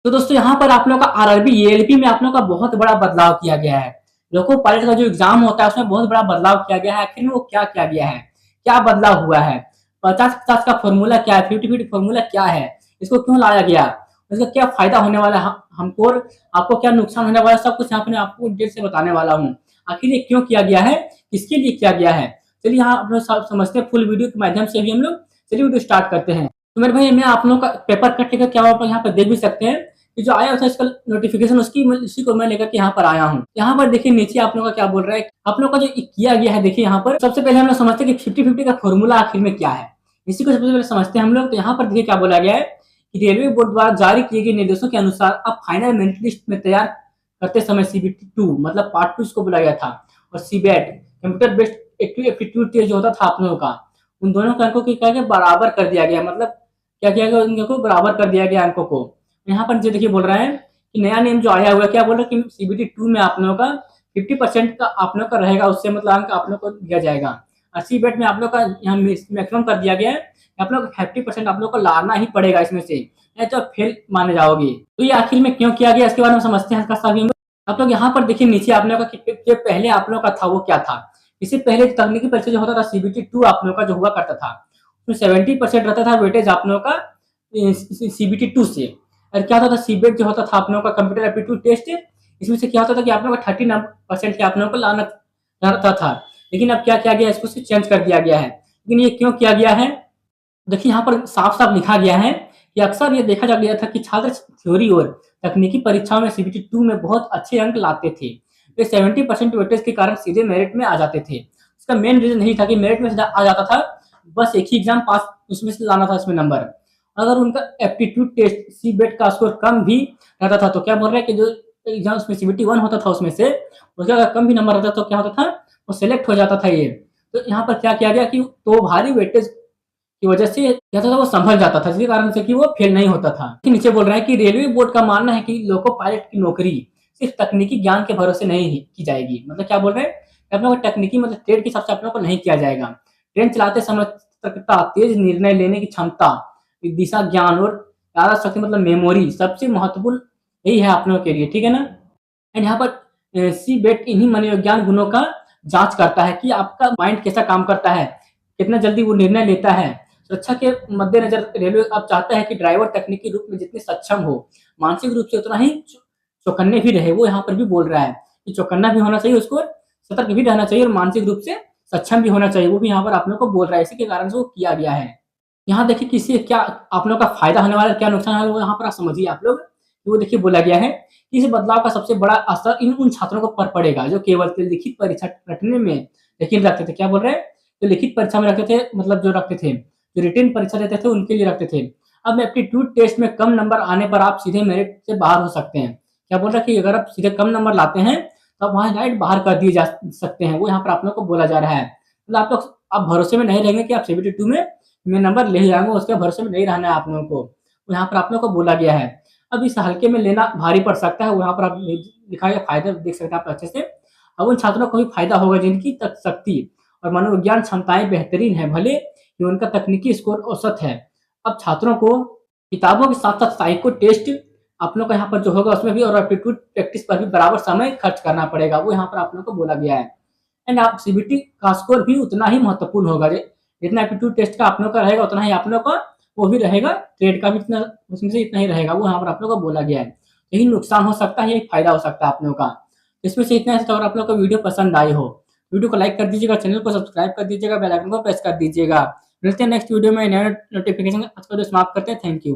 तो दोस्तों यहाँ पर आप लोगों का आरआरबी एएलपी में आप लोगों का बहुत बड़ा बदलाव किया गया है। लोको पायलट का जो एग्जाम होता है उसमें बहुत बड़ा बदलाव किया गया है। आखिर में वो क्या किया गया है, क्या बदलाव हुआ है, 50-50 का फॉर्मूला क्या है, 50-50 फॉर्मूला क्या है, इसको क्यों लाया गया, इसका क्या फायदा होने वाला है हमको और आपको क्या नुकसान होने वाला है, सब कुछ यहाँ पर आपको डिटेल से बताने वाला हूँ। आखिर ये क्यों किया गया है, किसके लिए किया गया है, चलिए यहाँ आप लोग समझते हैं फुल वीडियो के माध्यम से भी हम लोग। चलिए वीडियो स्टार्ट करते हैं। तो मेरे भाई मैं आप लोगों का पेपर कट लेकर क्या आप यहाँ पर देख भी सकते हैं कि जो आया था इसका नोटिफिकेशन उसी को मैं लेकर के यहाँ पर आया हूँ। यहाँ पर देखिए नीचे आप लोगों का क्या बोल रहा है, आप लोगों का जो किया गया है। देखिए यहाँ पर सबसे पहले हम लोग समझते हैं कि 50-50 का फॉर्मूला आखिर में क्या है, इसी को सबसे पहले समझते हैं हम लोग। तो यहाँ पर देखिए क्या बोला गया है कि रेलवे बोर्ड द्वारा जारी किए गए निर्देशों के अनुसार अब फाइनल मेरिट लिस्ट में तैयार करते समय सीबीटी 2 मतलब पार्ट 2 इसको बोला गया था, और seabed computer based aptitude test जो होता था आप लोगों का, उन दोनों के अंकों को क्या गया, बराबर कर दिया गया। मतलब क्या किया गया, उन अंकों को बराबर कर दिया गया अंकों को। यहाँ पर जो देखिए बोल रहा है कि नया नियम जो आया हुआ है, क्या बोल रहा है कि सीबीटी 2 में आप लोगों का 50% का आप लोग का रहेगा, उससे मतलब अंक आप लोग को दिया जाएगा। और सीबेट में आप लोग का यहाँ मैक्सिमम कर दिया गया है, आप लोग 50% आप लोग को लाना ही पड़ेगा इसमें से, नहीं तो फेल माने जाओगे। तो ये आखिर में क्यों किया गया इसके बारे में समझते हैं इसका सभी। आप लोग यहाँ पर देखिए नीचे आप लोग का पहले आप लोग का था वो क्या था। इससे पहले तकनीकी परीक्षा जो होता था सीबीटी 2 आप लोग का जो हुआ करता था उसमें 70% रहता था वेटेज आप लोगों का सीबीटी 2 से। और क्या होता था सीबेट जो होता था आप लोगों का कंप्यूटर एप्टीट्यूड टेस्ट, इसमें से क्या होता था कि आप लोगों का 30% के आप लोगों को लाना रहता था। लेकिन अब क्या किया गया, इसको चेंज कर दिया गया है। लेकिन ये क्यों किया गया है, देखिए यहाँ पर साफ साफ लिखा गया है कि अक्सर ये देखा जा गया था कि छात्र थ्योरी और तकनीकी परीक्षाओं में सीबीटी 2 में बहुत अच्छे अंक लाते थे, वे 70% वेटेज के कारण सीधे मेरिट में आ जाते थे। इसका मेन रीजन यही था कि मेरिट में आ जाता था, बस एक ही एग्जाम पास उसमें से लाना था इसमें नंबर। अगर उनका एप्टीट्यूड टेस्ट सीबेट का स्कोर कम भी रहता था तो क्या बोल रहे हैं कि जो एग्जाम उसमें सीबीटी 1 होता था उसमें से उसका अगर कम भी नंबर रहता तो क्या होता था, वो सिलेक्ट हो जाता था ये। तो यहाँ पर क्या किया गया कि तो भारी वेटेज की वजह से क्या था वो संभल जाता था, जिसके कारण से कि वो फेल नहीं होता था। नीचे बोल रहा है कि रेलवे बोर्ड का मानना है कि लोको पायलट की नौकरी सिर्फ तकनीकी ज्ञान के भरोसे नहीं की जाएगी। मतलब क्या बोल रहे हैं, आप लोगों को तकनीकी मतलब ट्रेड के हिसाब से आप लोगों को नहीं किया जाएगा। ट्रेन चलाते समय सतर्कता, तेज निर्णय लेने की क्षमता, दिशा ज्ञान और याद शक्ति मतलब मेमोरी सबसे महत्वपूर्ण यही है आप लोगों के लिए, ठीक है ना। एंड यहाँ पर सी बेट इन्हीं मनोविज्ञान गुणों का जांच करता है कि आपका माइंड कैसा काम करता है, कितना जल्दी वो निर्णय लेता है। सुरक्षा के मद्देनजर रेलवे अब चाहता है कि ड्राइवर तकनीकी रूप में जितने सक्षम हो, मानसिक रूप से उतना ही चौकन्ने भी रहे। वो यहाँ पर भी बोल रहा है कि चौकन्ना भी होना चाहिए, उसको सतर्क भी रहना चाहिए और मानसिक रूप से सक्षम भी होना चाहिए। वो भी यहाँ पर आप लोग को बोल रहा है, इसी के कारण से वो किया गया है। यहाँ देखिए किसी क्या आप लोग का फायदा होने वाला, क्या नुकसान है वो यहाँ पर आप समझिए आप लोग। वो देखिए बोला गया है कि इस बदलाव का सबसे बड़ा असर इन उन छात्रों को पर पड़ेगा जो केवल लिखित परीक्षा रटने में यकीन रखते थे। क्या बोल रहे हैं, जो लिखित परीक्षा में रखते थे, मतलब जो रखते थे, जो रिटन परीक्षा देते थे उनके लिए रखते थे। अब एप्टीट्यूड टेस्ट में कम नंबर आने पर आप सीधे मेरिट से बाहर हो सकते हैं। क्या बोल रहा है कि अगर आप सीधे कम नंबर लाते हैं तो आप वहाँ डायरेक्ट बाहर कर दिए जा सकते हैं। वो यहाँ पर आप लोग को बोला जा रहा है। मतलब आप लोग आप भरोसे में नहीं रहेंगे कि आप सीबीटी 2 में नंबर ले जाएंगे, उसके भरोसे में नहीं रहना है आप लोगों को। तो यहाँ पर आप लोगों को बोला गया है। अब इस हल्के में लेना भारी पड़ सकता है, वहाँ पर आप लिखा गया फायदा देख सकते हैं आप अच्छे से। अब उन छात्रों को भी फायदा होगा जिनकी तक शक्ति और मनोविज्ञान क्षमताएं बेहतरीन है, भले ही उनका तकनीकी स्कोर औसत है। अब छात्रों को किताबों के साथ साथ साइको टेस्ट आप लोग का यहाँ पर जो होगा उसमें भी और एप्टीट्यूड प्रैक्टिस पर भी बराबर समय खर्च करना पड़ेगा। वो यहाँ पर आप लोग को बोला गया है। एंड आप सीबीटी का स्कोर भी उतना ही महत्वपूर्ण होगा, जितना एप्टीट्यूड टेस्ट का आप लोग का रहेगा उतना ही आप लोग का वो भी रहेगा, ट्रेड का भी इतना उसमें से इतना ही रहेगा। वो यहाँ पर आप लोग को बोला गया है। यही नुकसान हो सकता है, यही फायदा हो सकता है आप लोगों का। इसमें से इतना है। अगर आप लोग को वीडियो पसंद आई हो, वीडियो को लाइक कर दीजिएगा, चैनल को सब्सक्राइब कर दीजिएगा, बेल आइकन को प्रेस कर दीजिएगा। मिलते हैं नेक्स्ट वीडियो में नया नोटिफिकेशन। आज का समाप्त करते हैं। Thank you.